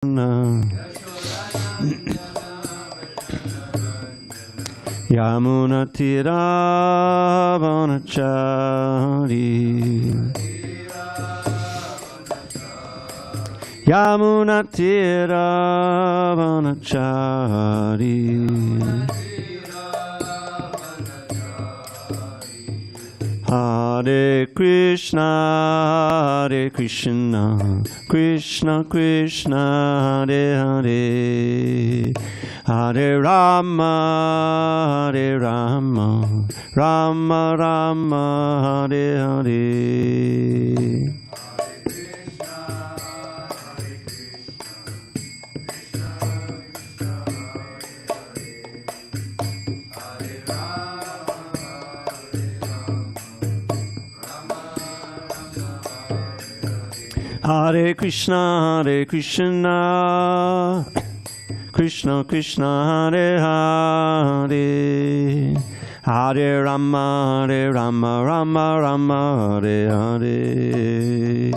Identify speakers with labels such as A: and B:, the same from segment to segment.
A: Yamunatiravanachari Yamunatiravanachari Hare Krishna, Hare Krishna, Krishna Krishna, Hare Hare, Hare Rama, Hare Rama, Rama Rama, Hare Hare. Hare Krishna, Hare Krishna, Krishna Krishna, Hare Hare, Hare Rama, Hare Rama, Rama Rama, Hare Hare.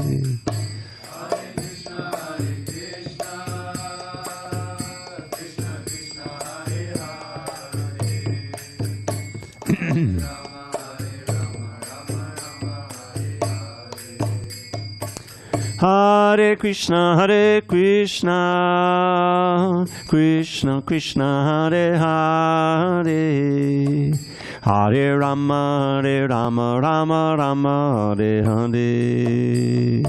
A: Hare Krishna, Hare Krishna, Krishna Krishna, Hare Hare, Hare Rama, Hare Rama, Rama Rama, Hare Hare.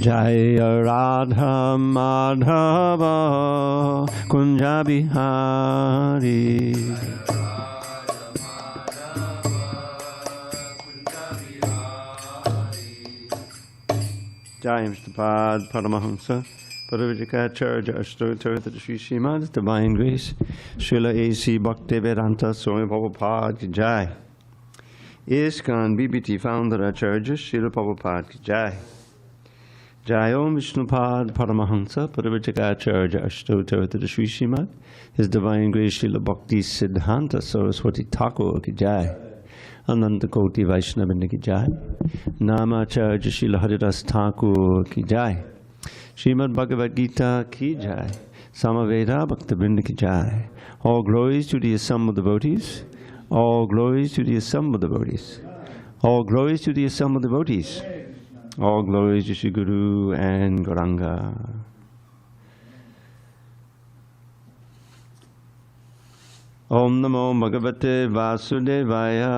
A: Jaya Radha Madhava Kunja Bihari. Jai Mr. Paramahamsa Parivajikacharya Ashtotartha Sri Srimad Divine Grace Srila A.C. Bhaktivedanta Swami Prabhupada Ki Jai. ISKCON BBT Founder Acharya Srila Prabhupada Ki Jai. Jai Om Vishnupad Paramahamsa Parivajikacharya Ashtotartha Sri Srimad His Divine Grace Srila Bhakti Siddhanta Saraswati Thakur Ki Jai. Ananta Koti Vaishnava Ki Jai. Namacharya Srila Haridas Thakur Ki Jai. Srimad Bhagavad Gita Ki Jai. Samaveda Bhaktivinoda Ki Jai. All glories to the assembled devotees. All glories to the assembled devotees. All glories to the assembled devotees. All glories to Shri Guru and Gauranga. Om Namo Bhagavate Vasudevaya.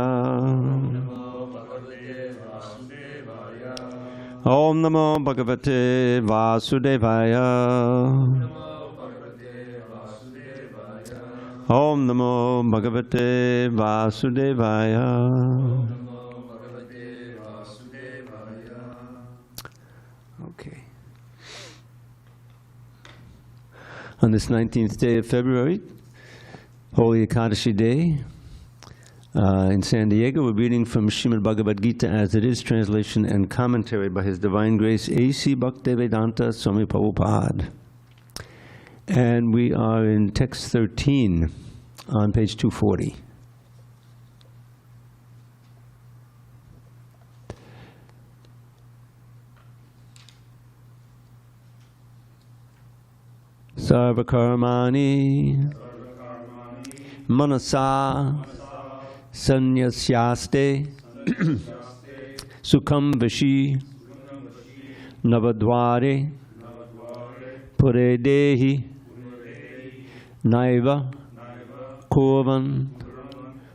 A: Om Namo Bhagavate Vasudevaya. Om Namo Bhagavate Vasudevaya. Okay. On this 19th day of February, Holy Ekadashi Day, in San Diego, we're reading from Srimad Bhagavad Gita as it is, translation and commentary by His Divine Grace A.C. Bhaktivedanta Swami Prabhupada. And we are in text 13 on page 240. Sarva karmani manasa sanyasyaste sukham vishi navadvare pure dehi naiva kurvan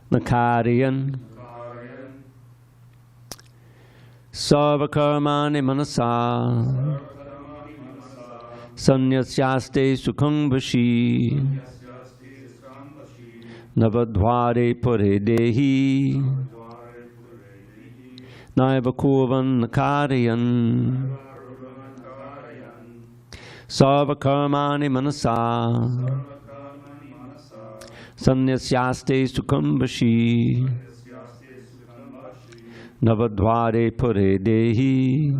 A: nakaryan sarva karmani manasa sanyasyaste sukham vashi navadvare pure dehi naiva kurvan nakaryan sarva karmani manasa sanyasyaste sukham vashi navadvare pure dehi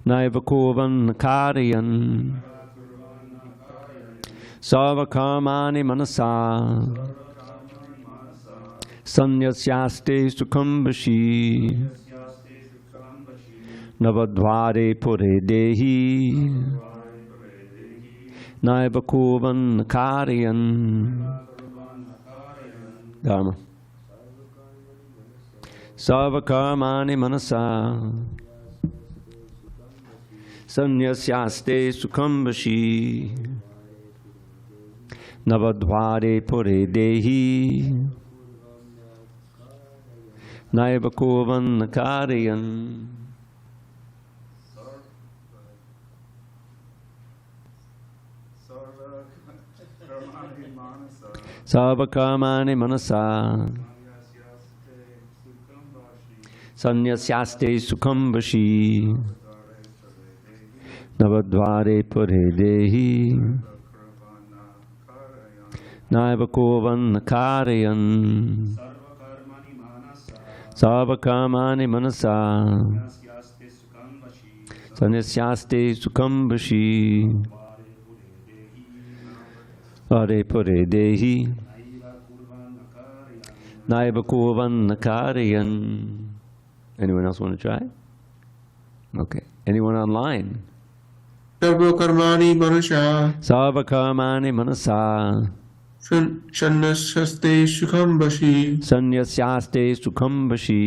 A: naiva kurvan karyan sarva karmani manasa sannyasaste sukhambashi navadvare pure dehi naiva kurvan karyan dharma sarva karmani manasa sannyasaste sukhambashi navadvare pure dehi naiva kurvan karyan sarva karmani manasa sannyasaste sukhambashi navadvare pure dehi naiva kurvan karyan sarva karmani manasa sannyasaste sukhambashi Vare pure dehi naiva kurvan karyan. Anyone else want to try? Okay. Anyone online?
B: Sarva karmani manasa
A: Sarva karmani manasa
B: sannyasaste sukhambashi
A: sannyasaste sukhambashi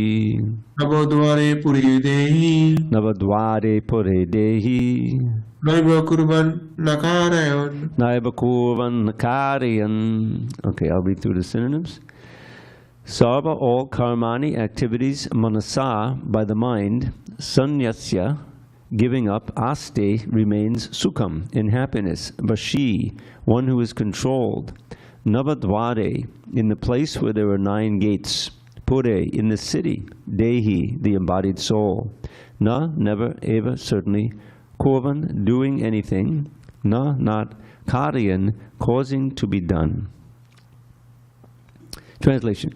B: navadvare puri dehi
A: navadvare pure dehi
B: naiva kurvan nakarayan.
A: naiva kurvan karyan. Okay, I'll read through the synonyms. Sarva, all karmani, activities, manasa, by the mind, sannyasya, giving up, aste, remains, sukham, in happiness, vashi, one who is controlled, navadvare, in the place where there are 9 gates, pure, in the city, dehi, the embodied soul, na, never, eva, certainly, kurvan, doing anything, na, not, karyan, causing to be done. Translation.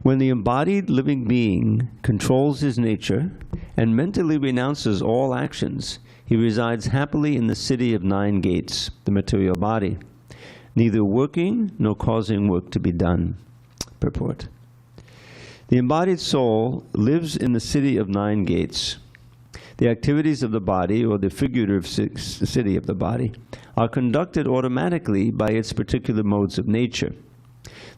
A: When the embodied living being controls his nature and mentally renounces all actions, he resides happily in the city of 9 gates, the material body, neither working nor causing work to be done. Purport. The embodied soul lives in the city of 9 gates. The activities of the body, or the figurative city of the body, are conducted automatically by its particular modes of nature.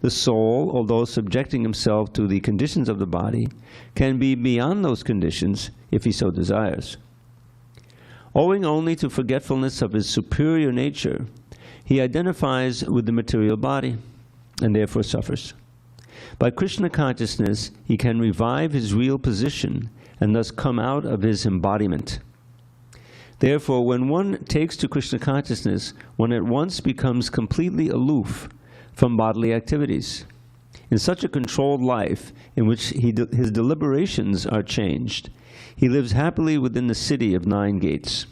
A: The soul, although subjecting himself to the conditions of the body, can be beyond those conditions if he so desires. Owing only to forgetfulness of his superior nature, he identifies with the material body and therefore suffers. By Krishna consciousness, he can revive his real position and thus come out of his embodiment. Therefore, when one takes to Krishna consciousness, one at once becomes completely aloof from bodily activities. In such a controlled life, in which his deliberations are changed, he lives happily within the city of 9 gates.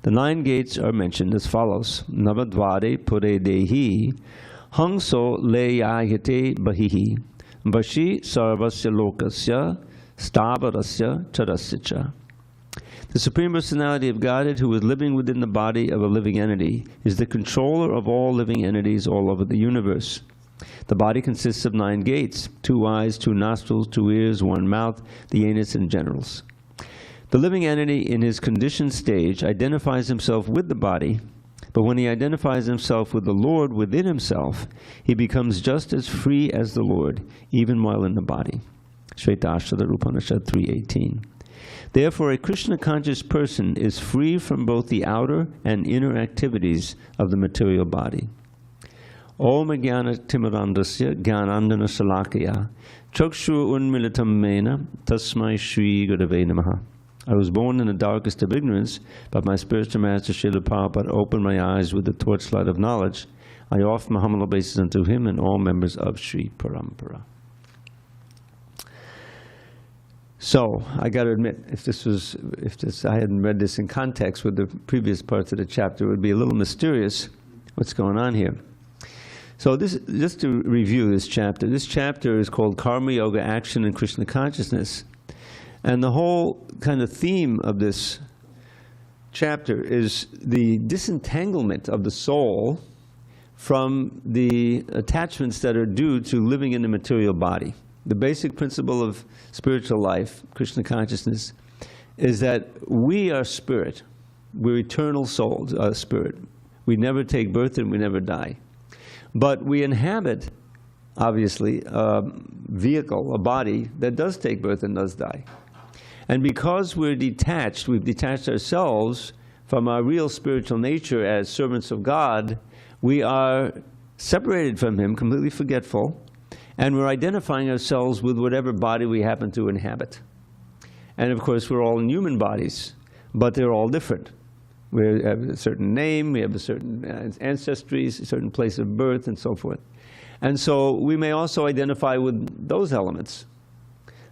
A: The 9 gates are mentioned as follows: Navadvare pure dehi, hangso leyayate bahihi, vashi sarvasya lokasya, stavarasya charasya. The Supreme Personality of Godhead, who is living within the body of a living entity, is the controller of all living entities all over the universe. The body consists of 9 gates, 2 eyes, 2 nostrils, 2 ears, 1 mouth, the anus and genitals. The living entity in his conditioned stage identifies himself with the body, but when he identifies himself with the Lord within himself, he becomes just as free as the Lord, even while in the body. Shvetashvata Upanishad 3:18. Therefore, a Krishna-conscious person is free from both the outer and inner activities of the material body. Om Jnana Timirandasya Jnanandana Salakaya Chakshu Unmilitam Mena Tasmai Shri Gurave Namaha. I was born in the darkest of ignorance, but my spiritual master Srila Prabhupada opened my eyes with the torchlight of knowledge. I offer my humble obeisance unto him and all members of Sri Parampara. So, I got to admit, if I hadn't read this in context with the previous parts of the chapter, it would be a little mysterious what's going on here. So this, just to review this chapter is called Karma Yoga, Action and Krishna Consciousness. And the whole kind of theme of this chapter is the disentanglement of the soul from the attachments that are due to living in the material body. The basic principle of spiritual life, Krishna consciousness, is that we are spirit. We're eternal souls, spirit. We never take birth and we never die. But we inhabit, obviously, a vehicle, a body that does take birth and does die. And because we're detached, we've detached ourselves from our real spiritual nature as servants of God, we are separated from Him, completely forgetful, and we're identifying ourselves with whatever body we happen to inhabit. And of course, we're all in human bodies, but they're all different. We have a certain name, we have a certain ancestry, a certain place of birth, and so forth. And so we may also identify with those elements.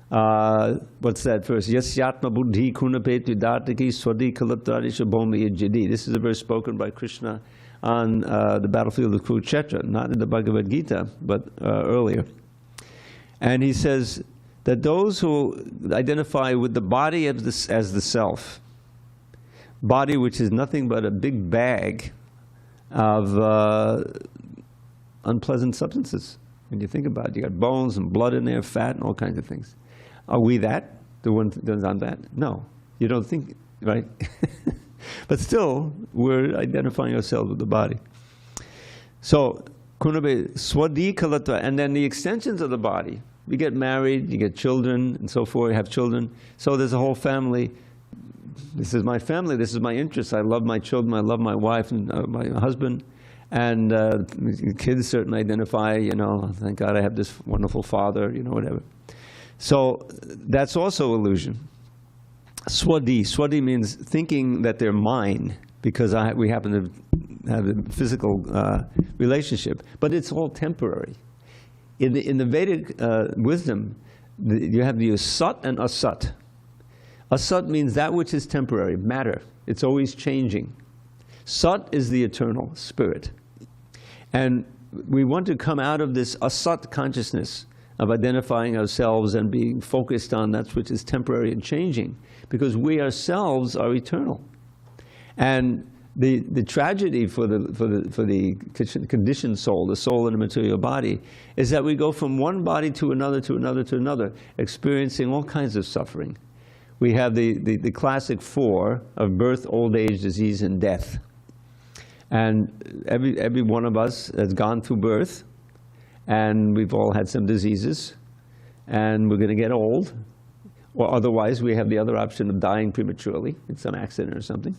A: What's that verse? Yasyatma buddhi kunapetu dhartaki swadi kalatradisha bhomi yajidi. This is a verse spoken by Krishna on the battlefield of Kṛṣṇa, not in the Bhagavad Gita, but earlier. And he says that those who identify with the body as the self, body which is nothing but a big bag of unpleasant substances. When you think about it, you got bones and blood in there, fat and all kinds of things. Are we that? The one that's on that? No. You don't think, right? But still, we're identifying ourselves with the body. So, kunabe swadi kalatra, and then the extensions of the body. You get married, you get children, and so forth, you have children. So there's a whole family. This is my family, this is my interest. I love my children, I love my wife and my husband. And kids certainly identify, you know, thank God I have this wonderful father, you know, whatever. So that's also illusion. Swadi means thinking that they're mine because we happen to have a physical relationship. But it's all temporary. In the Vedic wisdom, you have the asat and asat. Asat means that which is temporary, matter. It's always changing. Sat is the eternal spirit. And we want to come out of this asat consciousness of identifying ourselves and being focused on that which is temporary and changing, because we ourselves are eternal. And the tragedy for the conditioned soul, the soul in the material body, is that we go from one body to another, to another, to another, experiencing all kinds of suffering. We have the classic four of birth, old age, disease, and death. And every one of us has gone through birth, and we've all had some diseases, and we're going to get old, or otherwise we have the other option of dying prematurely in some accident or something,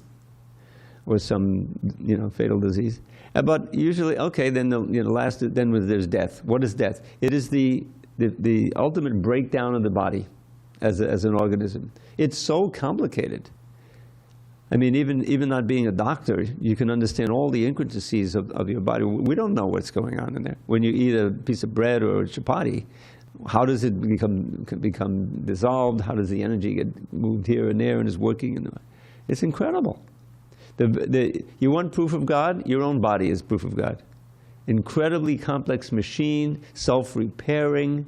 A: or some, you know, fatal disease. But usually, okay, then then there's death. What is death? It is the ultimate breakdown of the body as an organism. It's so complicated. I mean, even not being a doctor, you can understand all the intricacies of your body. We don't know what's going on in there. When you eat a piece of bread or a chapati, how does it become dissolved? How does the energy get moved here and there and is working? It's incredible. You want proof of God? Your own body is proof of God. Incredibly complex machine, self-repairing,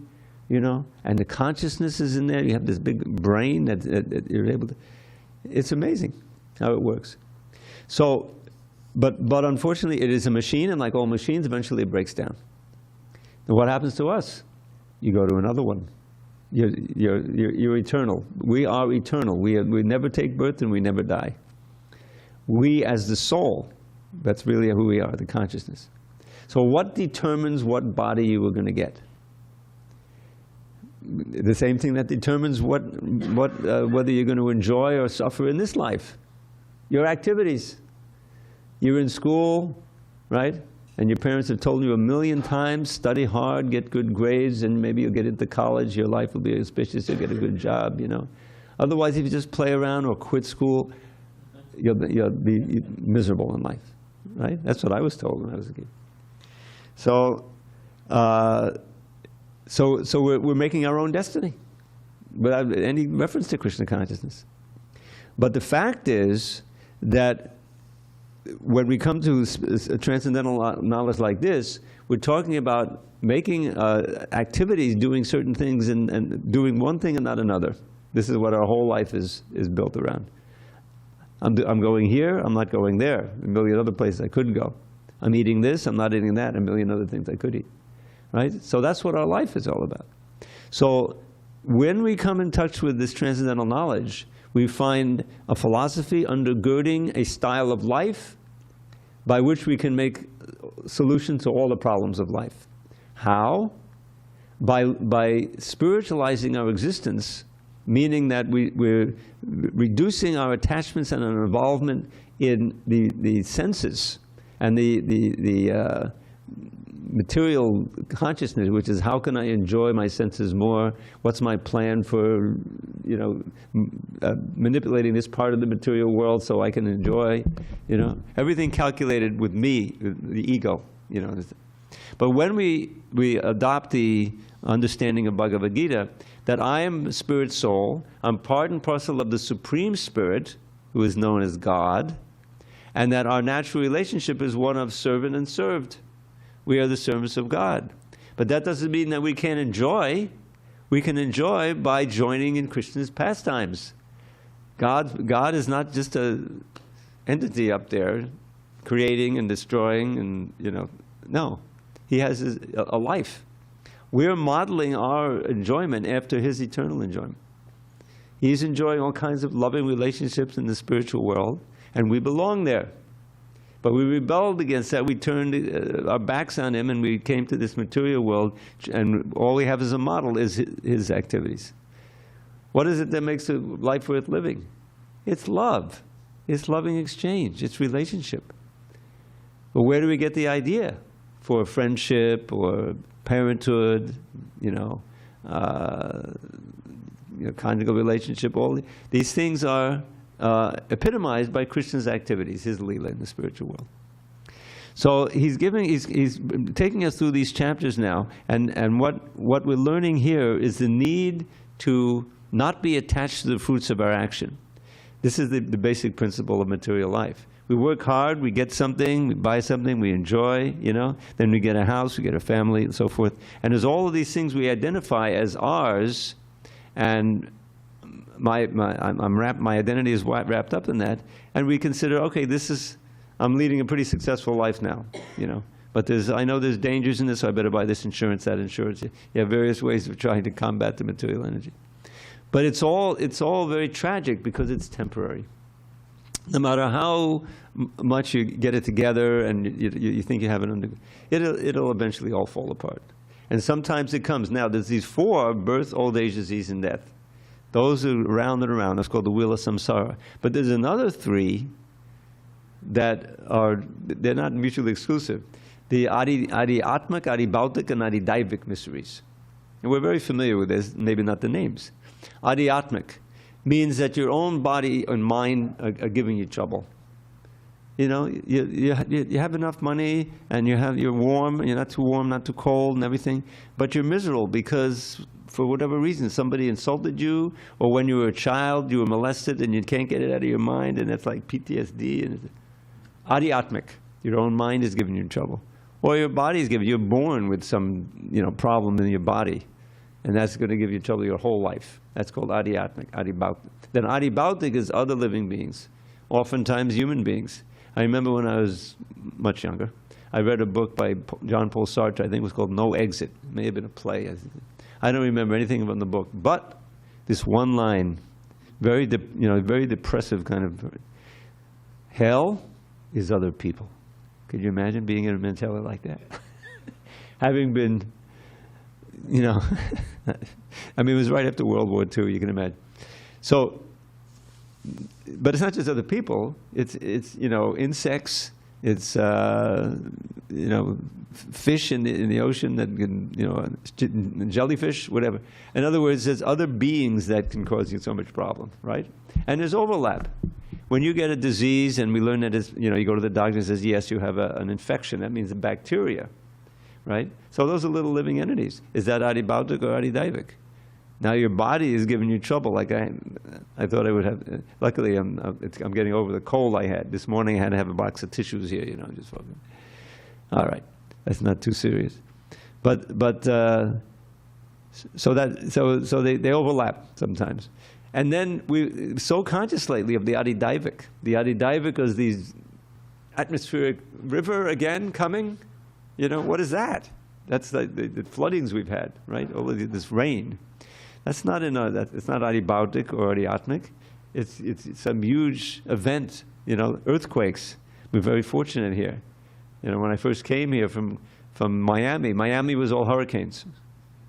A: you know, and the consciousness is in there. You have this big brain that you're able to. It's amazing how it works. So, but unfortunately, it is a machine, and like all machines, eventually it breaks down. And what happens to us? You go to another one. You're eternal. We are eternal. We never take birth and we never die. We as the soul, that's really who we are, the consciousness. So what determines what body you are going to get? The same thing that determines whether you're going to enjoy or suffer in this life. Your activities. You're in school, right? And your parents have told you 1,000,000 times, study hard, get good grades, and maybe you'll get into college, your life will be auspicious, you'll get a good job, you know. Otherwise, if you just play around or quit school, you'll be miserable in life, right? That's what I was told when I was a kid. So we're making our own destiny without any reference to Krishna consciousness. But the fact is that when we come to transcendental knowledge like this, we're talking about making activities, doing certain things, and doing one thing and not another. This is what our whole life is built around. I'm going here, I'm not going there. A million other places I could go. I'm eating this, I'm not eating that. A million other things I could eat. Right? So that's what our life is all about. So when we come in touch with this transcendental knowledge, we find a philosophy undergirding a style of life by which we can make solutions to all the problems of life. How? By spiritualizing our existence, meaning that we're reducing our attachments and our involvement in the senses and the material consciousness, which is how can I enjoy my senses more? What's my plan for, manipulating this part of the material world so I can enjoy, everything calculated with me, the ego, But when we adopt the understanding of Bhagavad Gita, that I am a spirit soul, I'm part and parcel of the Supreme Spirit, who is known as God, and that our natural relationship is one of servant and served. We are the servants of God. But that doesn't mean that we can't enjoy. We can enjoy by joining in Krishna's pastimes. God is not just an entity up there creating and destroying and, no. He has a life. We're modeling our enjoyment after his eternal enjoyment. He's enjoying all kinds of loving relationships in the spiritual world, and we belong there. But we rebelled against that. We turned our backs on him, and we came to this material world, and all we have as a model is his activities. What is it that makes a life worth living? It's love. It's loving exchange. It's relationship. But where do we get the idea for friendship or parenthood, conjugal relationship? All these things are epitomized by Krishna's activities, his Leela in the spiritual world. So he's taking us through these chapters now, and what we're learning here is the need to not be attached to the fruits of our action. This is the basic principle of material life. We work hard, we get something, we buy something, we enjoy, then we get a house, we get a family, and so forth. And there's all of these things we identify as ours, and my identity is wrapped up in that, and we consider, okay, I'm leading a pretty successful life now, But I know there's dangers in this, so I better buy this insurance, that insurance. You have various ways of trying to combat the material energy. But it's all very tragic because it's temporary. No matter how much you get it together and you think you have it under, it'll eventually all fall apart. And sometimes it comes. Now, there's these 4: birth, old age, disease, and death. Those are round and around. That's called the wheel of samsara. But there's another 3 that they're not mutually exclusive. The Adi-atmic, Adi-bhautic, and Adi-daivik mysteries. And we're very familiar with this, maybe not the names. Adi-atmic means that your own body and mind are giving you trouble. You have enough money, and you're warm, you're not too warm, not too cold, and everything, but you're miserable because for whatever reason somebody insulted you, or when you were a child you were molested and you can't get it out of your mind, and it's like PTSD. And Adi-atmic, your own mind is giving you trouble, or your body is giving you. You're born with some problem in your body, and that's going to give you trouble your whole life. That's called Adi-atmic, Adi-bhautic. Then Adi-bhautic is other living beings, oftentimes human beings. I remember when I was much younger, I read a book by John Paul Sartre, I think it was called No Exit. It may have been a play. I don't remember anything from the book, but this one line, very depressive kind of, hell is other people. Could you imagine being in a mentality like that? Having been, I mean, it was right after World War II, you can imagine. So, but it's not just other people, it's insects, it's fish in the ocean that can, jellyfish, whatever. In other words, there's other beings that can cause you so much problem, right? And there's overlap. When you get a disease, and we learn that you go to the doctor and says, yes, you have an infection, that means a bacteria, right? So those are little living entities. Is that Adi-bhautic or Adi-daivik? Now your body is giving you trouble. Like I thought I would have. Luckily, I'm getting over the cold I had this morning. I had to have a box of tissues here. Just fucking. All right, that's not too serious. But so they overlap sometimes, And then we so conscious lately of the Adidaivic. The Adidaivic is these atmospheric river again coming. You know, what is that? That's the floodings we've had, right? Over this rain. That's not it's not adibautic or adiatmic. It's some huge event, you know, earthquakes. We're very fortunate here. You know, when I first came here from Miami was all hurricanes.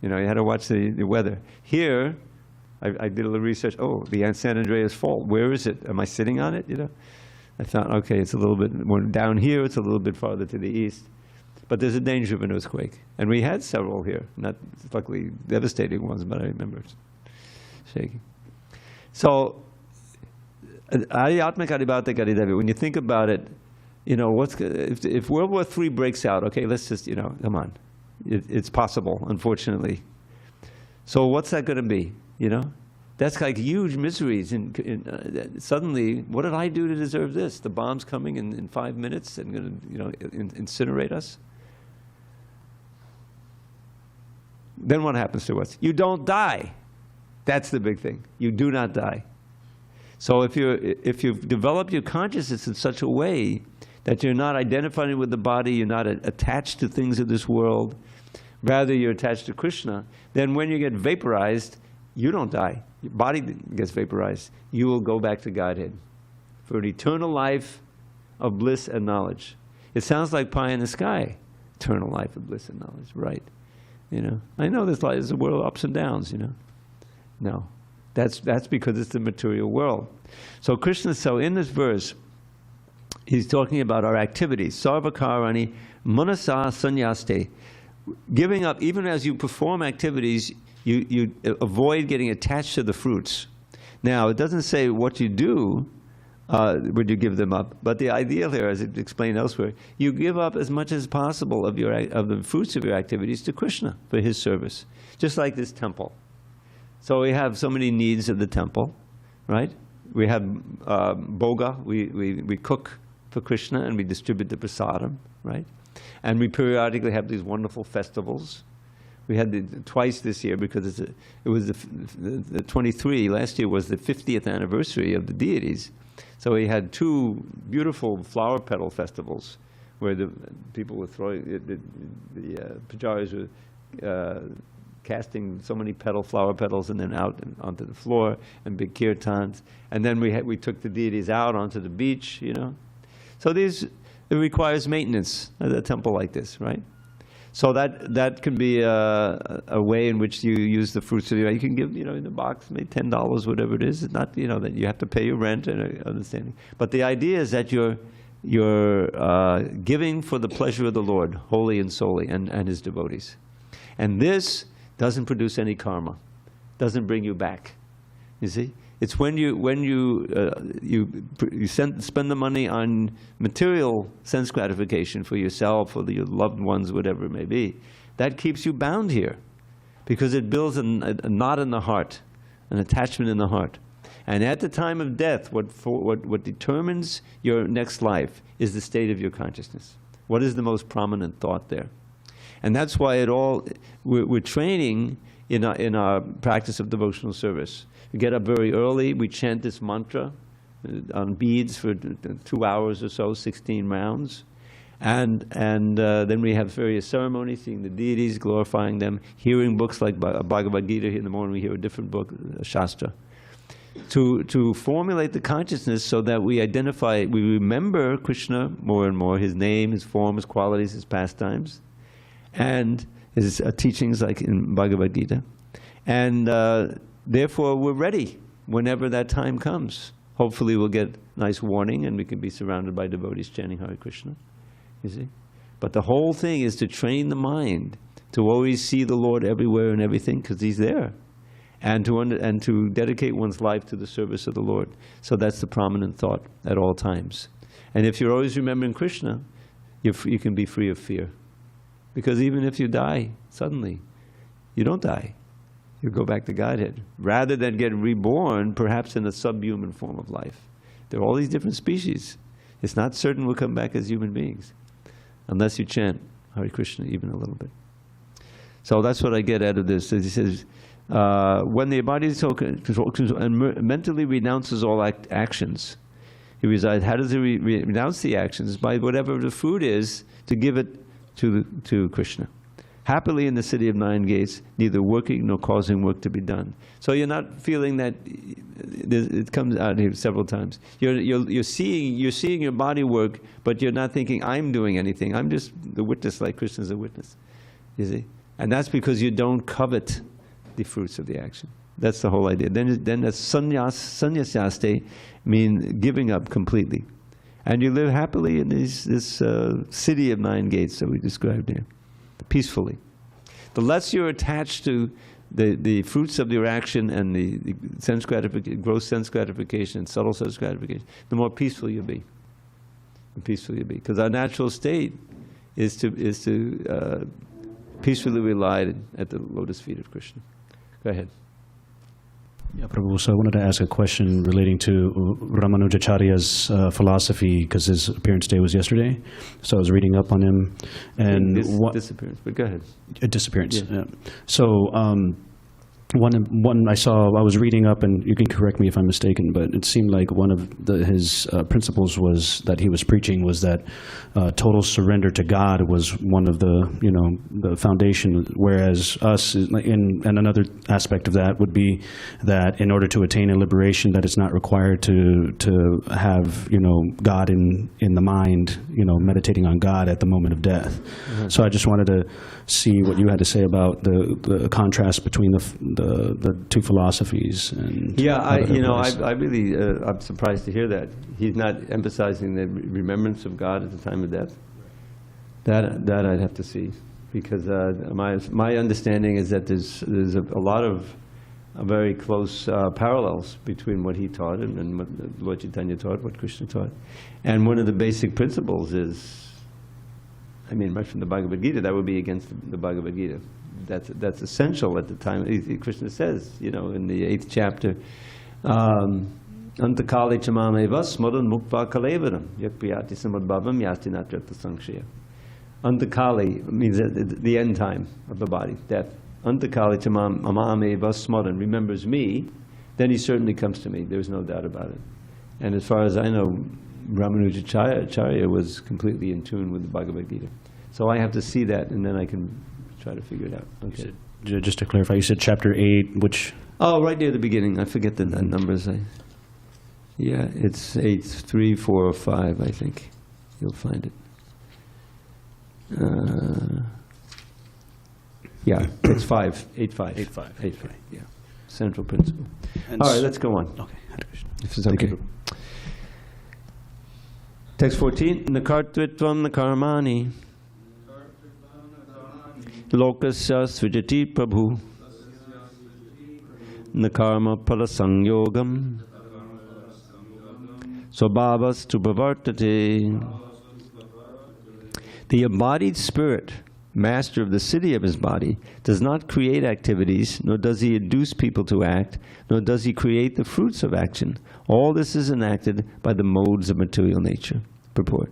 A: You know, you had to watch the weather. Here, I did a little research. Oh, the San Andreas Fault. Where is it? Am I sitting on it? You know, I thought, okay, it's a little bit more down here. It's a little bit farther to the east. But there's a danger of an earthquake. And we had several here. Not luckily devastating ones, but I remember it shaking. So, Adiyatmik, Adibautik, Adidaivic, when you think about it, you know, if World War III breaks out, okay, let's just, you know, come on. It's possible, unfortunately. So what's that going to be, you know? That's like huge miseries. Suddenly, what did I do to deserve this? The bomb's coming in 5 minutes and going to, you know, incinerate us? Then what happens to us? You don't die. That's the big thing. You do not die. So if you've developed your consciousness in such a way that you're not identifying with the body, you're not attached to things of this world, rather you're attached to Krishna, then when you get vaporized, you don't die. Your body gets vaporized. You will go back to Godhead for an eternal life of bliss and knowledge. It sounds like pie in the sky, eternal life of bliss and knowledge, right? You know, I know there's a world of ups and downs, you know. No, that's because it's the material world. So Krishna, in this verse, he's talking about our activities. Sarvakarani manasa sanyaste. Giving up, even as you perform activities, you avoid getting attached to the fruits. Now, it doesn't say what you do when you give them up, but the ideal here, as it's explained elsewhere, you give up as much as possible of the fruits of your activities to Krishna for his service. Just like this temple. So we have so many needs of the temple, right? We have bhoga, we cook for Krishna and we distribute the prasadam, right? And we periodically have these wonderful festivals. We had twice this year because it was the 23. Last year was the 50th anniversary of the deities. So we had two beautiful flower petal festivals where the people were throwing, the pujaris were casting so many flower petals and then out and onto the floor, and big kirtans. And then we took the deities out onto the beach, you know. So it requires maintenance at a temple like this, right? So that can be a way in which you use the fruits of you can give, you know, in the box, maybe $10, whatever it is. It's not, you know, that you have to pay your rent and understanding. But the idea is that you're giving for the pleasure of the Lord, wholly and solely, and his devotees. And this doesn't produce any karma, doesn't bring you back. You see, it's when you spend the money on material sense gratification for yourself or your loved ones, whatever it may be, that keeps you bound here, because it builds a knot in the heart, an attachment in the heart. And at the time of death, what determines your next life is the state of your consciousness. What is the most prominent thought there? And that's why we're training in our practice of devotional service. We get up very early, we chant this mantra on beads for 2 hours or so, 16 rounds. And then we have various ceremonies, seeing the deities, glorifying them, hearing books like Bhagavad Gita. In the morning we hear a different book, a Shastra. To formulate the consciousness so that we remember Krishna more and more, his name, his form, his qualities, his pastimes, and his teachings like in Bhagavad Gita. And therefore we're ready whenever that time comes. Hopefully we'll get nice warning and we can be surrounded by devotees chanting Hare Krishna, you see. But the whole thing is to train the mind to always see the Lord everywhere and everything, because he's there. And to dedicate one's life to the service of the Lord. So that's the prominent thought at all times. And if you're always remembering Krishna, you can be free of fear. Because even if you die suddenly, you don't die. You go back to Godhead. Rather than get reborn, perhaps in a subhuman form of life. There are all these different species. It's not certain we'll come back as human beings, unless you chant Hare Krishna even a little bit. So that's what I get out of this. He says, when the body is and mentally renounces all actions, he resides. How does he renounce the actions? By whatever the food is, to give it to Krishna. Happily in the city of 9 gates, neither working nor causing work to be done. So you're not feeling that. It comes out here several times. You're seeing your body work, but you're not thinking I'm doing anything. I'm just the witness, like Krishna's a witness. You see, and that's because you don't covet the fruits of the action. That's the whole idea. Then that's sannyasaste, mean giving up completely, and you live happily in this city of 9 gates that we described here. Peacefully. The less you're attached to the fruits of your action and the sense gratification, gross sense gratification and subtle sense gratification, the more peaceful you'll be. Because our natural state is to peacefully rely at the lotus feet of Krishna. Go ahead.
C: Yeah, Prabhu, so I wanted to ask a question relating to Ramanujacharya's philosophy, because his appearance day was yesterday. So I was reading up on him. And
A: disappearance, but go ahead.
C: Disappearance,
A: yeah.
C: So one I was reading up, and you can correct me if I'm mistaken, but it seemed like one of his principles was that he was preaching was that total surrender to God was one of the foundation, whereas us, and another aspect of that would be that in order to attain a liberation, that it's not required to have God in the mind, meditating on God at the moment of death. Mm-hmm. So I just wanted to see what you had to say about the contrast between the two philosophies. And
A: yeah, I'm surprised to hear that he's not emphasizing the remembrance of God at the time of death. That I'd have to see, because my understanding is that there's a lot of very close parallels between what he taught and what Lord Chaitanya taught, what Krishna taught, and one of the basic principles is, right from the Bhagavad Gita, that would be against the Bhagavad Gita. That's essential at the time. Krishna says, in the 8th chapter, Antakali chamameva smaran mukva kalevaram yakpriyati samadbhavam yasti natrakta sankshaya. Antakali means the end time of the body, death. Antakali chamameva smaran, remembers me, then he certainly comes to me. There's no doubt about it. And as far as I know, Ramanujacharya was completely in tune with the Bhagavad Gita. So I have to see that, and then I can try to figure it out. Okay.
C: Just to clarify, you said chapter 8, which...
A: Oh, right near the beginning. I forget the numbers. Yeah, it's 8, 3, 4, or 5, I think. You'll find it. Yeah, it's 5, 8, 5.
C: 8, 5.
A: 8, 5, yeah. Central principle. All right, let's go on.
C: Okay.
A: If it's okay. Text 14, Nakartritvam nakarmani lokasya srijati prabhu nakarma palasangyogam swabhavas tu pravartate. The embodied spirit, master of the city of his body, does not create activities, nor does he induce people to act, nor does he create the fruits of action. All this is enacted by the modes of material nature. Purport.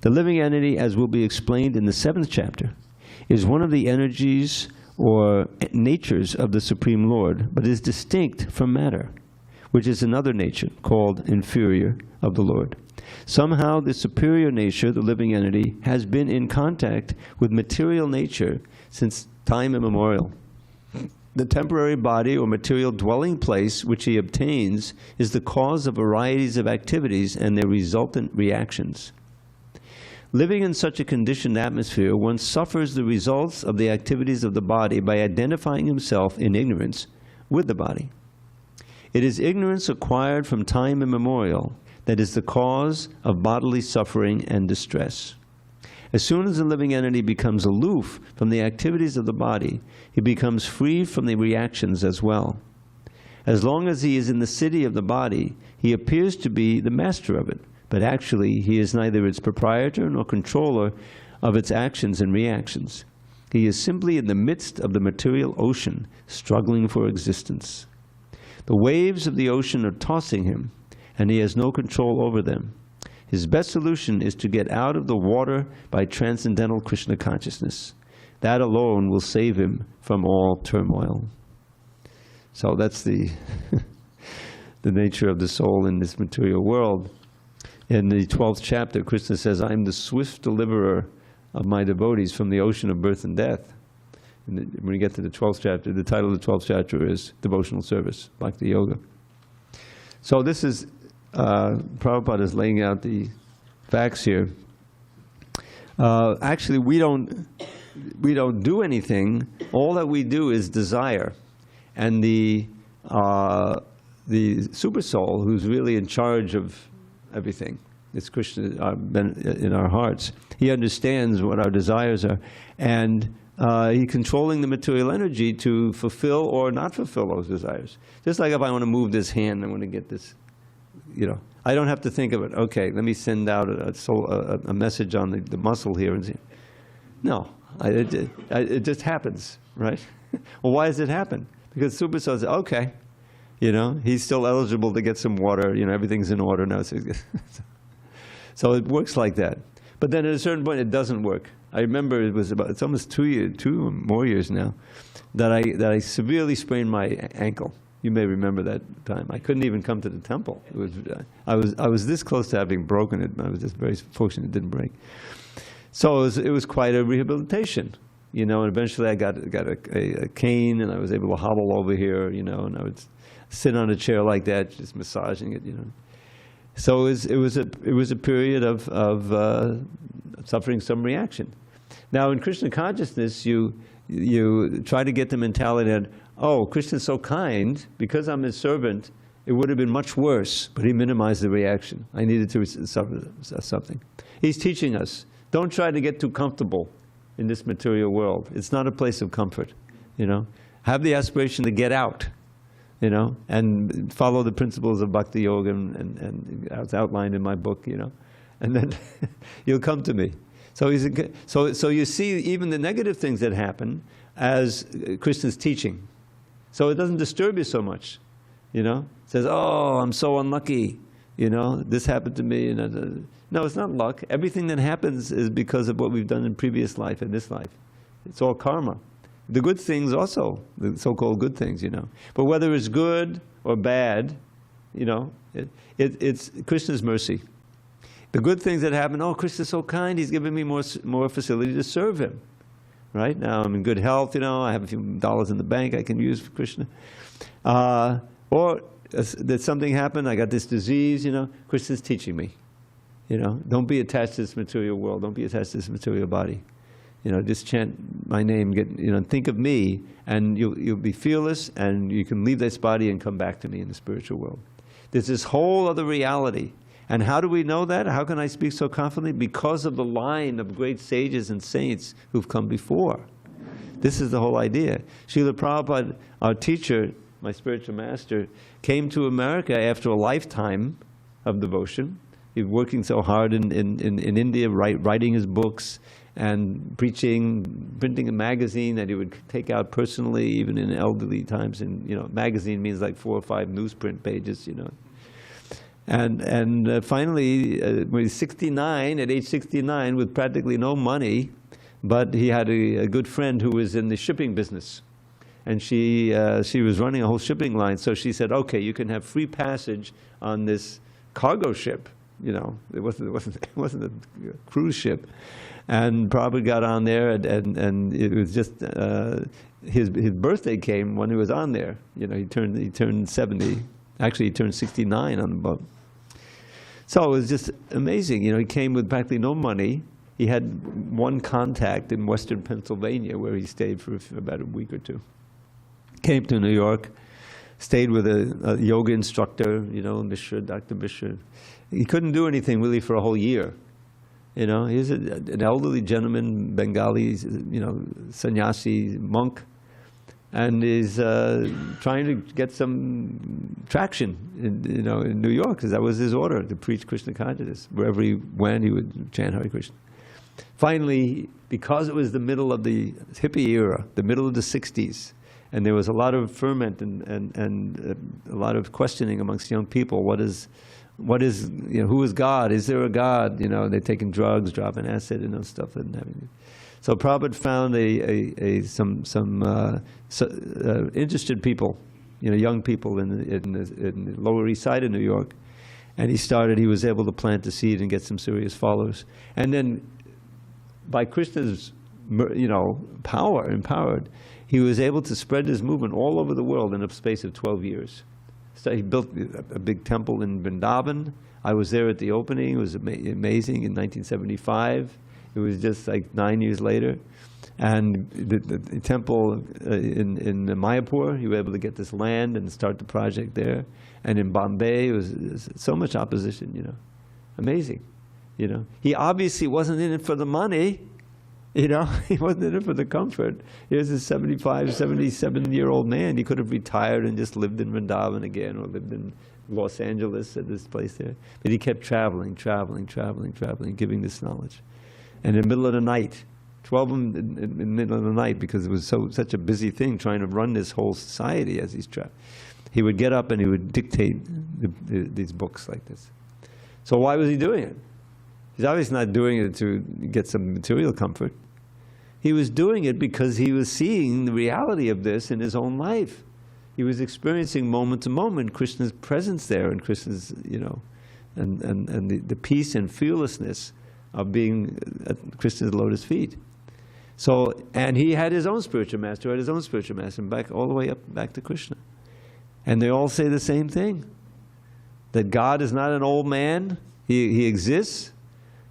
A: The living entity, as will be explained in the 7th chapter, is one of the energies or natures of the Supreme Lord, but is distinct from matter, which is another nature called inferior of the Lord. Somehow the superior nature, the living entity, has been in contact with material nature since time immemorial. The temporary body or material dwelling place which he obtains is the cause of varieties of activities and their resultant reactions. Living in such a conditioned atmosphere, one suffers the results of the activities of the body by identifying himself in ignorance with the body. It is ignorance acquired from time immemorial that is the cause of bodily suffering and distress. As soon as the living entity becomes aloof from the activities of the body, he becomes free from the reactions as well. As long as he is in the city of the body, he appears to be the master of it, but actually he is neither its proprietor nor controller of its actions and reactions. He is simply in the midst of the material ocean, struggling for existence. The waves of the ocean are tossing him, and he has no control over them. His best solution is to get out of the water by transcendental Krishna consciousness. That alone will save him from all turmoil. So that's the the nature of the soul in this material world. In the 12th chapter, Krishna says, I am the swift deliverer of my devotees from the ocean of birth and death. And when you get to the 12th chapter, the title of the 12th chapter is Devotional Service, Bhakti Yoga. So this is, Prabhupada is laying out the facts here. Actually, we don't do anything. All that we do is desire. And the super soul, who's really in charge of everything, it's Krishna in our hearts. He understands what our desires are, and he's controlling the material energy to fulfill or not fulfill those desires. Just like if I want to move this hand, I want to get this, you know, I don't have to think of it. Okay, let me send out a message on the muscle here and see. No, it just happens, right? Well, why does it happen? Because super soul says, okay, you know, he's still eligible to get some water. You know, everything's in order now. So it works like that. But then at a certain point, it doesn't work. I remember it's almost 2 or more years now, that I severely sprained my ankle. You may remember that time. I couldn't even come to the temple. I was this close to having broken it. I was just very fortunate it didn't break. So it was quite a rehabilitation, you know. And eventually I got a cane, and I was able to hobble over here, you know, and I would sit on a chair like that, just massaging it, you know. So it was a period of suffering some reaction. Now in Krishna consciousness, you try to get the mentality that, oh, Krishna's so kind, because I'm his servant, it would have been much worse, but he minimized the reaction. I needed to suffer something. He's teaching us, don't try to get too comfortable in this material world. It's not a place of comfort, you know. Have the aspiration to get out, you know, and follow the principles of Bhakti Yoga, and as outlined in my book, you know, and then you'll come to me. So you see even the negative things that happen as Krishna's teaching. So it doesn't disturb you so much, you know. It says, oh, I'm so unlucky, you know, this happened to me. And no, it's not luck. Everything that happens is because of what we've done in previous life and this life. It's all karma. The good things also, the so-called good things, you know. But whether it's good or bad, you know, it's Krishna's mercy. The good things that happen, oh, Krishna's so kind, he's given me more facility to serve him. Right? Now I'm in good health, you know, I have a few dollars in the bank I can use for Krishna. Or that something happened, I got this disease, you know, Krishna's teaching me. You know, don't be attached to this material world, don't be attached to this material body. You know, just chant my name, think of me, and you'll be fearless, and you can leave this body and come back to me in the spiritual world. There's this whole other reality. And how do we know that? How can I speak so confidently? Because of the line of great sages and saints who've come before. This is the whole idea. Srila Prabhupada, our teacher, my spiritual master, came to America after a lifetime of devotion. He was working so hard in India, writing his books and preaching, printing a magazine that he would take out personally, even in elderly times. And you know, magazine means like 4 or 5 newsprint pages, you know. And finally, when he's 69, at age 69, with practically no money, but he had a good friend who was in the shipping business, and she was running a whole shipping line. So she said, "Okay, you can have free passage on this cargo ship." You know, it wasn't a cruise ship. And Prabhupada got on there, and it was just his birthday came when he was on there. You know, he turned 70. Actually, he turned 69 on the boat. So it was just amazing. You know, he came with practically no money. He had one contact in Western Pennsylvania where he stayed for about a week or two. Came to New York, stayed with a yoga instructor, you know, Mishra, Dr. Mishra. He couldn't do anything really for a whole year. You know, he's an elderly gentleman, Bengali, you know, sannyasi monk, and is trying to get some traction in New York, because that was his order, to preach Krishna consciousness. Wherever he went, he would chant Hare Krishna. Finally, because it was the middle of the hippie era, the middle of the 60s, and there was a lot of ferment and a lot of questioning amongst young people. What is, you know, who is God? Is there a God? You know, they're taking drugs, dropping acid, and stuff, and having. So Prabhupada found some interested people young people in the Lower East Side of New York. And he was able to plant the seed and get some serious followers. And then by Krishna's, power, empowered, he was able to spread his movement all over the world in a space of 12 years. So he built a big temple in Vrindavan. I was there at the opening. It was amazing in 1975. It was just like 9 years later. And the temple in Mayapur, you were able to get this land and start the project there. And in Bombay, it was so much opposition, Amazing, He obviously wasn't in it for the money, He wasn't in it for the comfort. Here's a 75, 77-year-old man. He could have retired and just lived in Vrindavan again, or lived in Los Angeles at this place there. But he kept traveling, giving this knowledge. And in the middle of the night, 12 in the middle of the night, because it was such a busy thing trying to run this whole society as he's traveling. He would get up and he would dictate these books like this. So why was he doing it? He's obviously not doing it to get some material comfort. He was doing it because he was seeing the reality of this in his own life. He was experiencing moment to moment Krishna's presence there, and Krishna's, and the peace and fearlessness of being at Krishna's lotus feet. So, and he had his own spiritual master, and back all the way up back to Krishna. And they all say the same thing, that God is not an old man. He exists,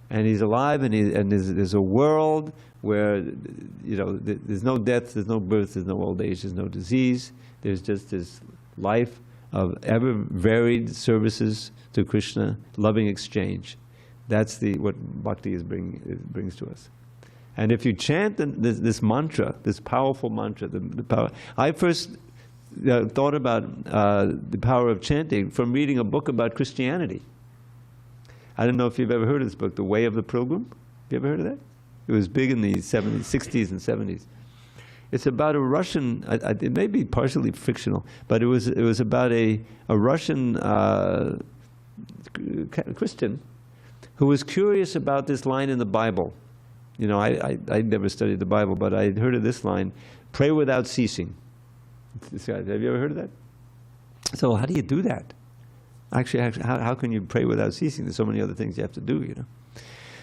A: and he's alive, and there's a world where there's no death, there's no birth, there's no old age, there's no disease. There's just this life of ever varied services to Krishna, loving exchange. That's what bhakti brings to us. And if you chant this mantra, this powerful mantra, the power. I first thought about the power of chanting from reading a book about Christianity. I don't know if you've ever heard of this book, The Way of the Pilgrim. Have you ever heard of that? It was big in the 70s, 60s and 70s. It's about a Russian, it may be partially fictional, but it was about a Russian Christian who was curious about this line in the Bible. I never studied the Bible, but I had heard of this line, pray without ceasing. Have you ever heard of that? So how do you do that? Actually, how can you pray without ceasing? There's so many other things you have to do,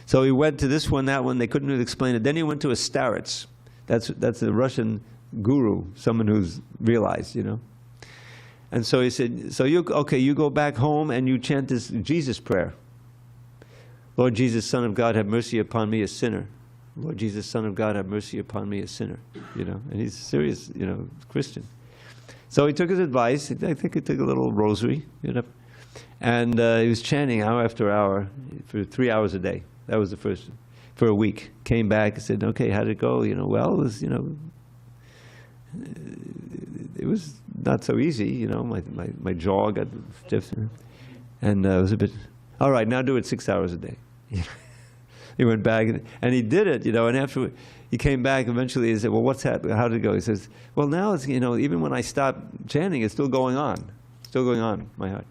A: So he went to this one, that one, they couldn't really explain it. Then he went to a starets. That's a Russian guru, someone who's realized, And so he said, so you go back home and you chant this Jesus prayer. Lord Jesus, Son of God, have mercy upon me, a sinner. Lord Jesus, Son of God, have mercy upon me, a sinner. And he's a serious, Christian. So he took his advice. I think he took a little rosary, and he was chanting hour after hour for 3 hours a day. That was the first, for a week. Came back and said, okay, how'd it go? Well, it was, it was not so easy, my jaw got stiff. And it was a bit, all right, now do it 6 hours a day. He went back and he did it, and after he came back eventually, he said, well, what's happening? How did it go? He says, well, now it's, even when I stop chanting, it's still going on. Still going on in my heart.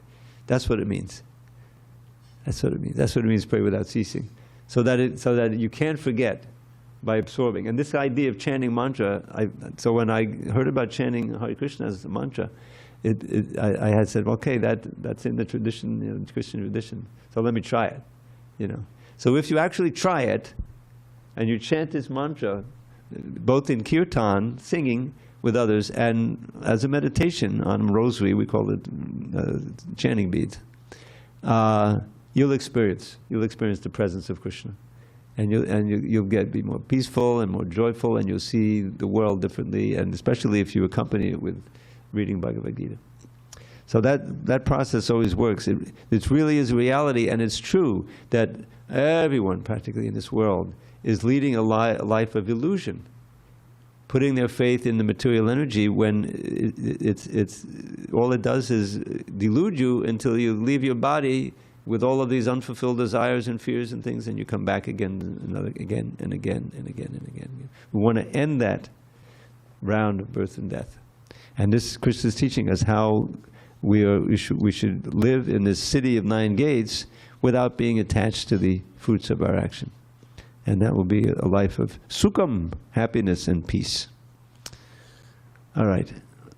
A: That's what it means. That's what it means. That's what it means, pray without ceasing. So that you can't forget by absorbing. And this idea of chanting mantra, so when I heard about chanting Hare Krishna as a mantra, I had said, okay, that's in the tradition, Christian tradition. So let me try it, So if you actually try it, and you chant this mantra, both in kirtan, singing with others, and as a meditation on rosary, we call it chanting beads, you'll experience the presence of Krishna, and you'll be more peaceful and more joyful, and you'll see the world differently, and especially if you accompany it with reading Bhagavad Gita. So that process always works. It really is reality, and it's true that everyone practically in this world is leading a life of illusion, putting their faith in the material energy when it's all it does is delude you until you leave your body with all of these unfulfilled desires and fears and things, and you come back again and again. We want to end that round of birth and death. And this Krishna is teaching us how we should live in this city of 9 gates without being attached to the fruits of our action. And that will be a life of sukham, happiness and peace. All right.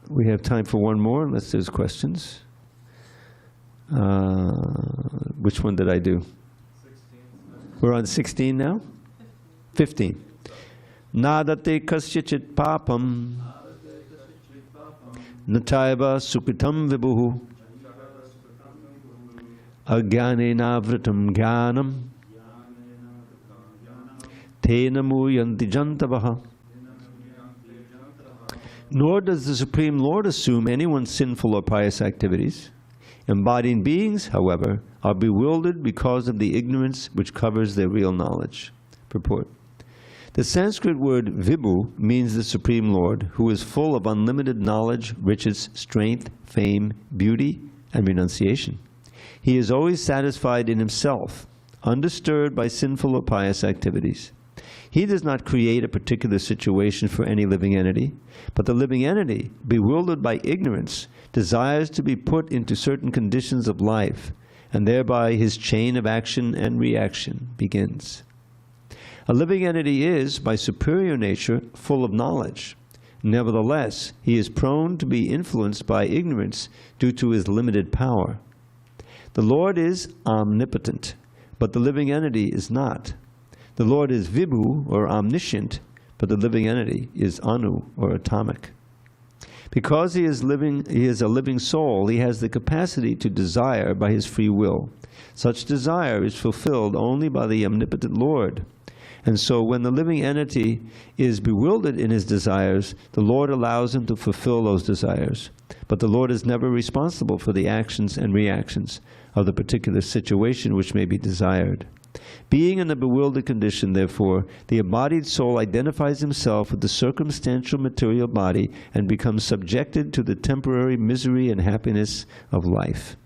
A: we have time for one more, unless there's questions. Which one did I do? 16. We're on 16 now? 15. Nadate kasyachit papam nataiva sukritam vibhuhu ajnanena vritam jnanam tena muyanti jantavaha. Nor does the Supreme Lord assume anyone's sinful or pious activities. Embodied beings, however, are bewildered because of the ignorance which covers their real knowledge. Purport. The Sanskrit word Vibhu means the Supreme Lord, who is full of unlimited knowledge, riches, strength, fame, beauty, and renunciation. He is always satisfied in himself, undisturbed by sinful or pious activities. He does not create a particular situation for any living entity, but the living entity, bewildered by ignorance, desires to be put into certain conditions of life, and thereby his chain of action and reaction begins. A living entity is, by superior nature, full of knowledge. Nevertheless, he is prone to be influenced by ignorance due to his limited power. The Lord is omnipotent, but the living entity is not. The Lord is Vibhu, or omniscient, but the living entity is Anu, or atomic. Because he is a living soul, he has the capacity to desire by his free will. Such desire is fulfilled only by the omnipotent Lord. And so when the living entity is bewildered in his desires, the Lord allows him to fulfill those desires. But the Lord is never responsible for the actions and reactions of the particular situation which may be desired. Being in a bewildered condition, therefore, the embodied soul identifies himself with the circumstantial material body and becomes subjected to the temporary misery and happiness of life.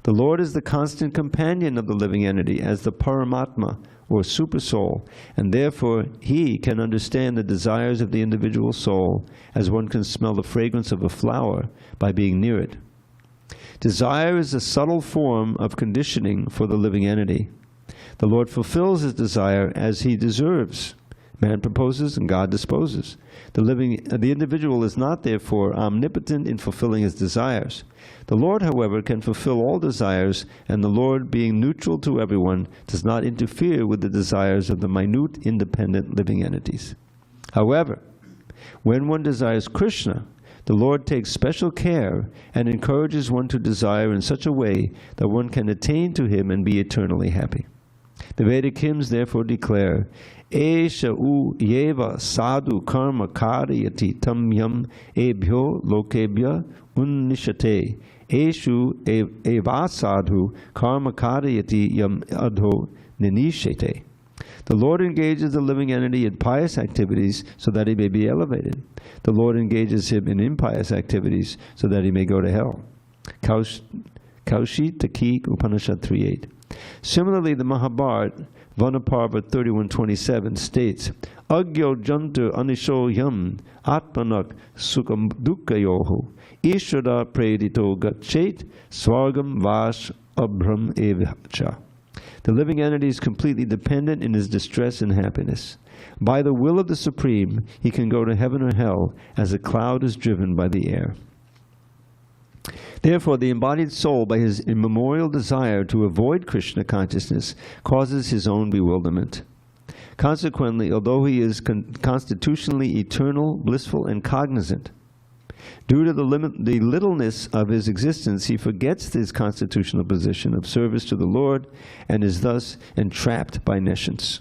A: The Lord is the constant companion of the living entity as the Paramatma, or Supersoul, and therefore he can understand the desires of the individual soul as one can smell the fragrance of a flower by being near it. Desire is a subtle form of conditioning for the living entity. The Lord fulfills his desire as he deserves. Man proposes and God disposes. The individual is not, therefore, omnipotent in fulfilling his desires. The Lord, however, can fulfill all desires, and the Lord, being neutral to everyone, does not interfere with the desires of the minute, independent living entities. However, when one desires Krishna, the Lord takes special care and encourages one to desire in such a way that one can attain to him and be eternally happy. The Vedic hymns therefore declare, Esha u yeva sadhu karma kariyati tam yam ebhyo lokebhya unnishate. Eshu eva sadhu karma kariyati yam adho ninishate. The Lord engages the living entity in pious activities so that he may be elevated. The Lord engages him in impious activities so that he may go to hell. Kaushi Takik Upanishad 3.8. Similarly, the Mahabharata, Vanaparva 31.27 states, Agyo jantu anisho yam atmanak sukam dukkayoho ishvara predito gachet swargam vas abram evacha. The living entity is completely dependent in his distress and happiness. By the will of the Supreme, he can go to heaven or hell as a cloud is driven by the air. Therefore, the embodied soul, by his immemorial desire to avoid Krishna consciousness, causes his own bewilderment. Consequently, although he is constitutionally eternal, blissful, and cognizant, due to the littleness of his existence, he forgets his constitutional position of service to the Lord and is thus entrapped by nescience.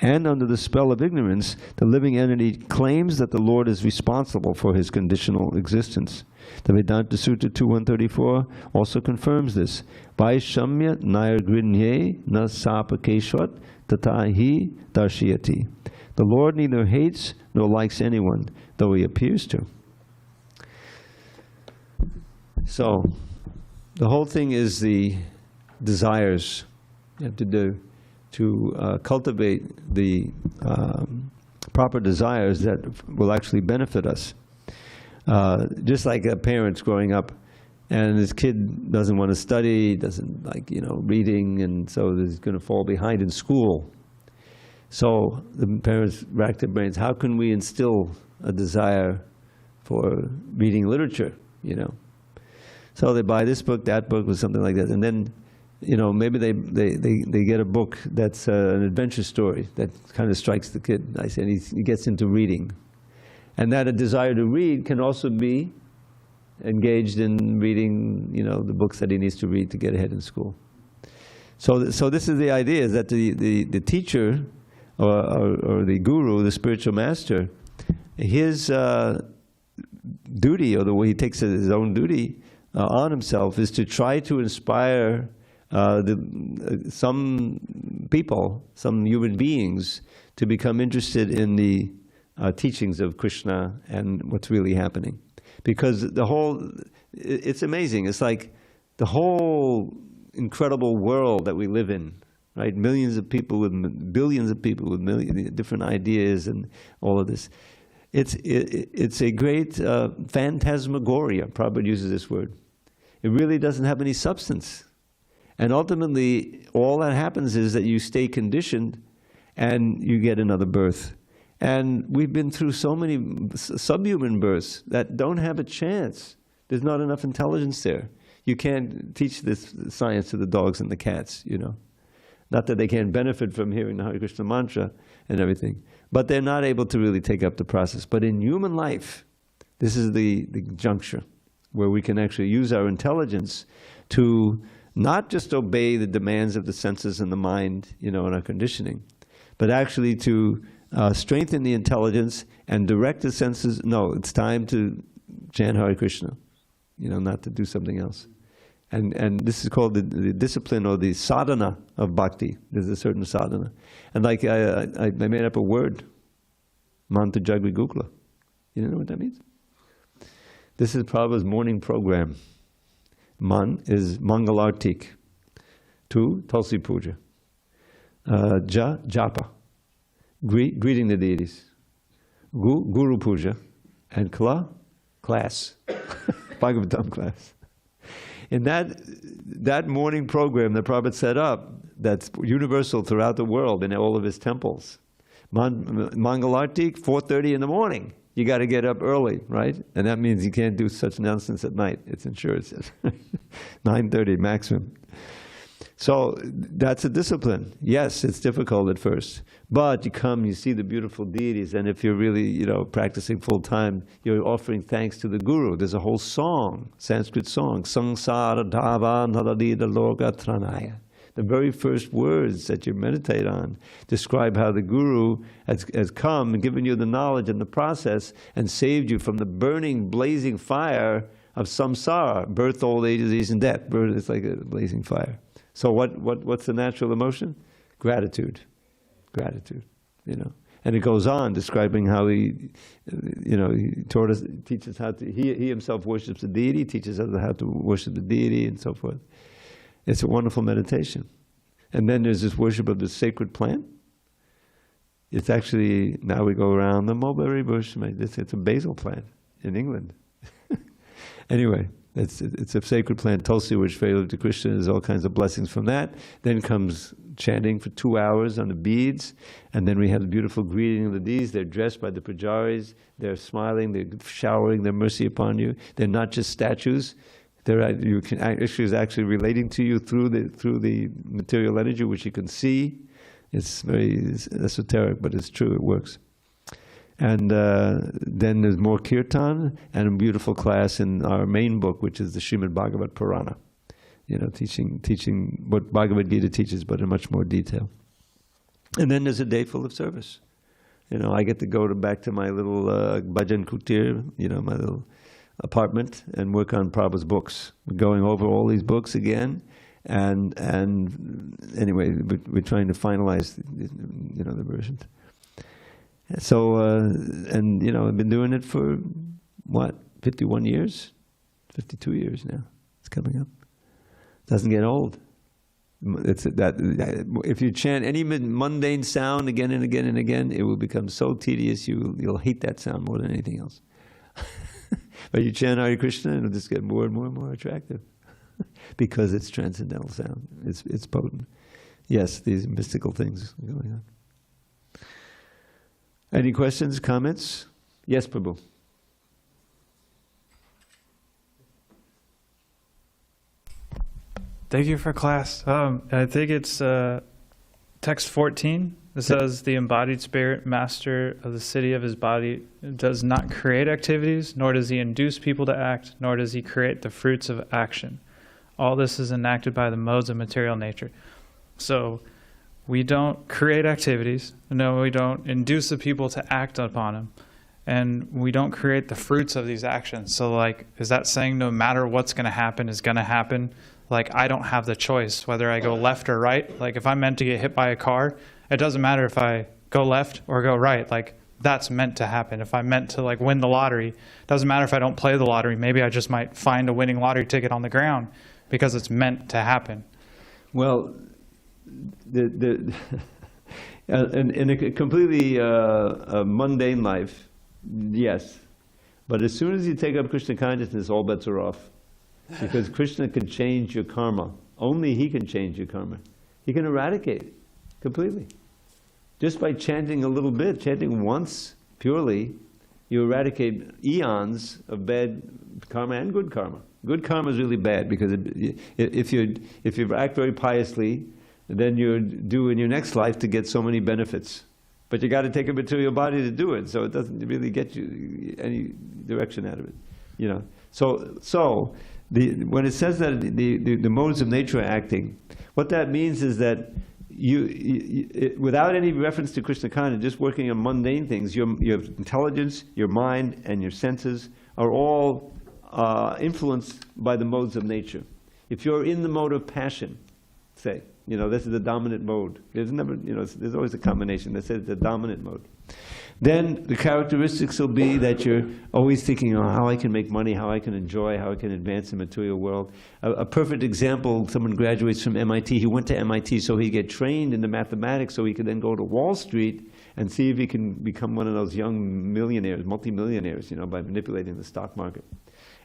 A: And under the spell of ignorance, the living entity claims that the Lord is responsible for his conditional existence. The Vedanta Sutta 2.134 also confirms this. Vaishamya nairgrinye na sapakeshvat tatahi darshiyati. The Lord neither hates nor likes anyone, though he appears to. So, the whole thing is the desires you have to do to cultivate the proper desires that will actually benefit us. Just like parents growing up, and his kid doesn't want to study, doesn't like reading, and so he's going to fall behind in school. So the parents rack their brains: how can we instill a desire for reading literature, you know. So they buy this book, that book, or something like that, and then, you know, maybe they get a book that's an adventure story that kind of strikes the kid nice, and he gets into reading. And that a desire to read can also be engaged in reading, you know, the books that he needs to read to get ahead in school. So this is the idea, is that the teacher or the guru, the spiritual master, his duty, or the way he takes his own duty on himself, is to try to inspire some people, some human beings, to become interested in the teachings of Krishna and what's really happening. Because it's amazing. It's like the whole incredible world that we live in, right? Millions of people with billions of people with millions different ideas and all of this. It's a great phantasmagoria. Prabhupada uses this word. It really doesn't have any substance. And ultimately, all that happens is that you stay conditioned and you get another birth. And we've been through so many subhuman births that don't have a chance. There's not enough intelligence there. You can't teach this science to the dogs and the cats, you know. Not that they can't benefit from hearing the Hare Krishna mantra and everything, but they're not able to really take up the process. But in human life, this is the juncture where we can actually use our intelligence to not just obey the demands of the senses and the mind, you know, and our conditioning, but actually to strengthen the intelligence and direct the senses. No, it's time to chant Hare Krishna, you know, not to do something else. And this is called the discipline or the sadhana of bhakti. There's a certain sadhana. And like I made up a word, Manta Jagri Gukla. You know what that means? This is Prabhupada's morning program. Man is Mangalartik. 2, Tulsi Puja. Japa. Greeting the deities. Guru Puja. And Kla, class. Bhagavatam class. In that morning program that Prabhupada set up, that's universal throughout the world in all of his temples. Mangalartik, 4:30 in the morning. You got to get up early, right? And that means you can't do such nonsense at night. It's ensured. 9:30 maximum. So that's a discipline. Yes, it's difficult at first, but you come, you see the beautiful deities, and if you're really, you know, practicing full time, you're offering thanks to the Guru. There's a whole song, Sanskrit song, Sangsara Dhava Naradida Loka Tranaya. The very first words that you meditate on describe how the Guru has come and given you the knowledge and the process and saved you from the burning, blazing fire of samsara, birth, old age, disease, and death. Birth is like a blazing fire. So what's the natural emotion? Gratitude. Gratitude, you know. And it goes on describing how he, you know, he taught us, teaches how to, he himself worships the deity, teaches us how to worship the deity and so forth. It's a wonderful meditation. And then there's this worship of the sacred plant. It's actually, now we go around the mulberry bush, it's a basil plant in England. Anyway. It's a sacred plant, Tulsi, which failed to Krishna. There's all kinds of blessings from that. Then comes chanting for 2 hours on the beads, and then we have the beautiful greeting of the deities. They're dressed by the pujaris. They're smiling. They're showering their mercy upon you. They're not just statues. Krishna is actually relating to you through the material energy, which you can see. It's very esoteric, but it's true. It works. And then there's more kirtan and a beautiful class in our main book, which is the Srimad Bhagavad Purana. You know, teaching what Bhagavad Gita teaches, but in much more detail. And then there's a day full of service. You know, I get to go back to my little bhajan kutir, you know, my little apartment, and work on Prabhupada's books. We're going over all these books again, and anyway, we're trying to finalize, you know, the versions. So, and you know, I've been doing it for, what, 51 years? 52 years now. It's coming up. Doesn't get old. It's that if you chant any mundane sound again and again and again, it will become so tedious, you'll hate that sound more than anything else. But you chant Hare Krishna, and it'll just get more and more and more attractive. Because it's transcendental sound. It's potent. Yes, these mystical things are going on. Any questions, comments? Yes, Prabhu.
D: Thank you for class. I think it's text 14. It says, the embodied spirit, master of the city of his body, does not create activities, nor does he induce people to act, nor does he create the fruits of action. All this is enacted by the modes of material nature. So we don't create activities. No, we don't induce the people to act upon them. And we don't create the fruits of these actions. So like, is that saying no matter what's going to happen is going to happen? Like, I don't have the choice whether I go left or right. Like, if I'm meant to get hit by a car, it doesn't matter if I go left or go right. Like, that's meant to happen. If I'm meant to like win the lottery, it doesn't matter if I don't play the lottery. Maybe I just might find a winning lottery ticket on the ground because it's meant to happen.
A: Well, in a completely mundane life, yes. But as soon as you take up Krishna consciousness, all bets are off. Because Krishna can change your karma. Only he can change your karma. He can eradicate it completely. Just by chanting a little bit, chanting once purely, you eradicate eons of bad karma and good karma. Good karma is really bad because if you act very piously, then you're due in your next life to get so many benefits. But you got to take a material body to do it, so it doesn't really get you any direction out of it. You know. So when it says that the modes of nature are acting, what that means is that without any reference to Krishna consciousness, just working on mundane things, your intelligence, your mind, and your senses are all influenced by the modes of nature. If you're in the mode of passion, say, you know, this is the dominant mode. There's never, you know, there's always a combination that says the dominant mode. Then the characteristics will be that you're always thinking, oh, how I can make money, how I can enjoy, how I can advance in the material world. A perfect example, someone graduates from MIT. He went to MIT so he get trained in the mathematics so he could then go to Wall Street and see if he can become one of those young millionaires, multimillionaires, you know, by manipulating the stock market.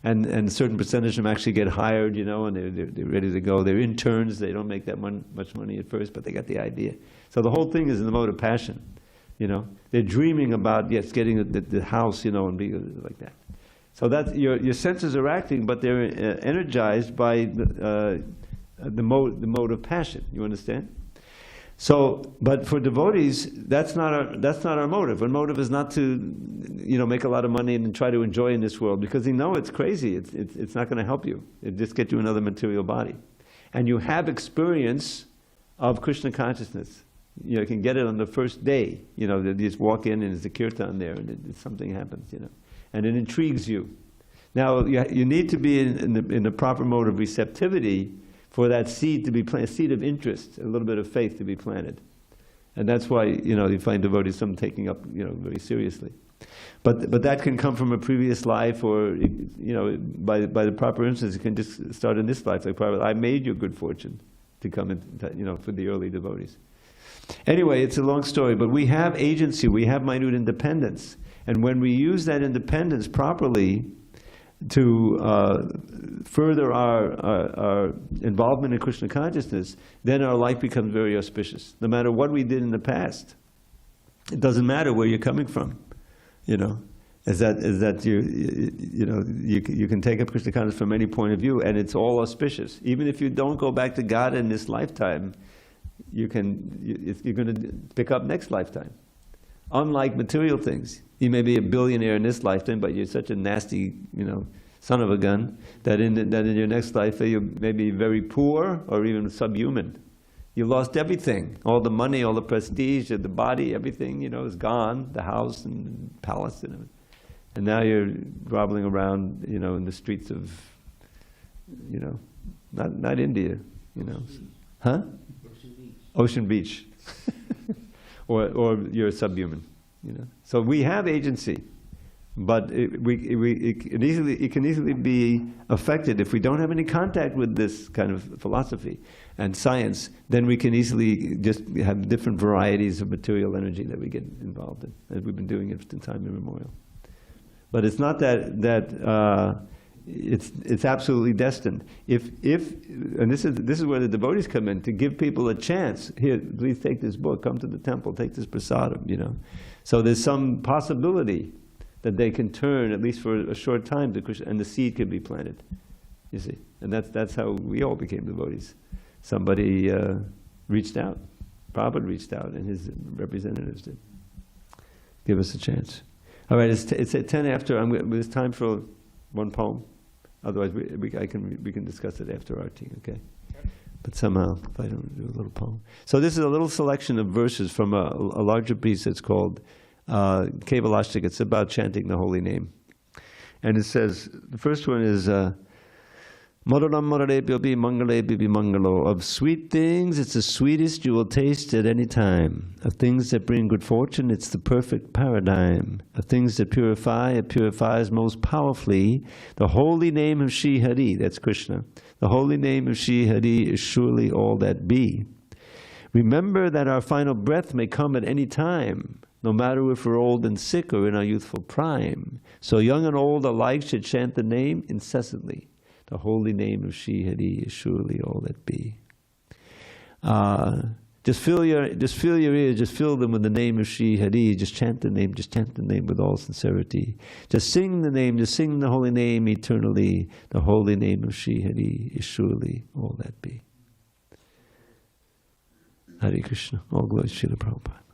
A: And a certain percentage of them actually get hired, you know, and they're ready to go. They're interns. They don't make that much money at first, but they got the idea. So the whole thing is in the mode of passion, you know. They're dreaming about, yes, getting the house, you know, and be like that. So that's, your senses are acting, but they're energized by the mode of passion. You understand? So, but for devotees, that's not our motive. Our motive is not to, you know, make a lot of money and try to enjoy in this world, because they know it's crazy. It's not going to help you. It just gets you another material body, and you have experience of Krishna consciousness. You know, you can get it on the first day. You know, you just walk in and there's a kirtan there, and something happens. You know, and it intrigues you. Now you need to be in the proper mode of receptivity for that seed to be planted, a seed of interest, a little bit of faith to be planted. And that's why, you know, you find devotees, some taking up, you know, very seriously. But that can come from a previous life, or, you know, by the proper instance, it can just start in this life. Like, I made your good fortune to come in, you know, for the early devotees. Anyway, it's a long story, but we have agency, we have minute independence. And when we use that independence properly, to further our involvement in Krishna consciousness, then our life becomes very auspicious. No matter what we did in the past, it doesn't matter where you're coming from. You know, you can take up Krishna consciousness from any point of view, and it's all auspicious. Even if you don't go back to God in this lifetime, you're going to pick up next lifetime. Unlike material things, you may be a billionaire in this lifetime, but you're such a nasty, you know, son of a gun, that in your next life you may be very poor or even subhuman. You lost everything, all the money, all the prestige, the body, everything, you know, is gone, the house and palace and everything. And now you're groveling around, you know, in the streets of, you know, not India, you know, huh? Ocean Beach. Or you're subhuman, you know. So we have agency, but it can easily be affected if we don't have any contact with this kind of philosophy and science. Then we can easily just have different varieties of material energy that we get involved in, as we've been doing it since time immemorial. But it's not that it's absolutely destined. And this is where the devotees come in, to give people a chance. Here, please take this book, come to the temple, take this prasadam, you know. So there's some possibility that they can turn, at least for a short time, to Krishna, and the seed can be planted. you see. And that's how we all became devotees. Somebody reached out. Prabhupada reached out, and his representatives did. Give us a chance. All right, it's at 10 after. There's time for one poem. Otherwise, we can discuss it after our tea, okay? But somehow, if I don't do a little poem. So this is a little selection of verses from a larger piece that's called Kevalashtika. It's about chanting the holy name. And it says, the first one is, Madaram Madarebhyo bi Mangalebhyo bi Mangalo. Of sweet things, it's the sweetest you will taste at any time. Of things that bring good fortune, it's the perfect paradigm. Of things that purify, it purifies most powerfully. The holy name of Shri Hari, that's Krishna. The holy name of Shri Hari is surely all that be. Remember that our final breath may come at any time, no matter if we're old and sick or in our youthful prime. So young and old alike should chant the name incessantly. The holy name of Shri Hari is surely all that be. Just fill your ears, just fill them with the name of Shri Hari. Just chant the name with all sincerity. Just sing the name, just sing the holy name eternally. The holy name of Shri Hari is surely all that be. Hare Krishna. All glory to Srila Prabhupada.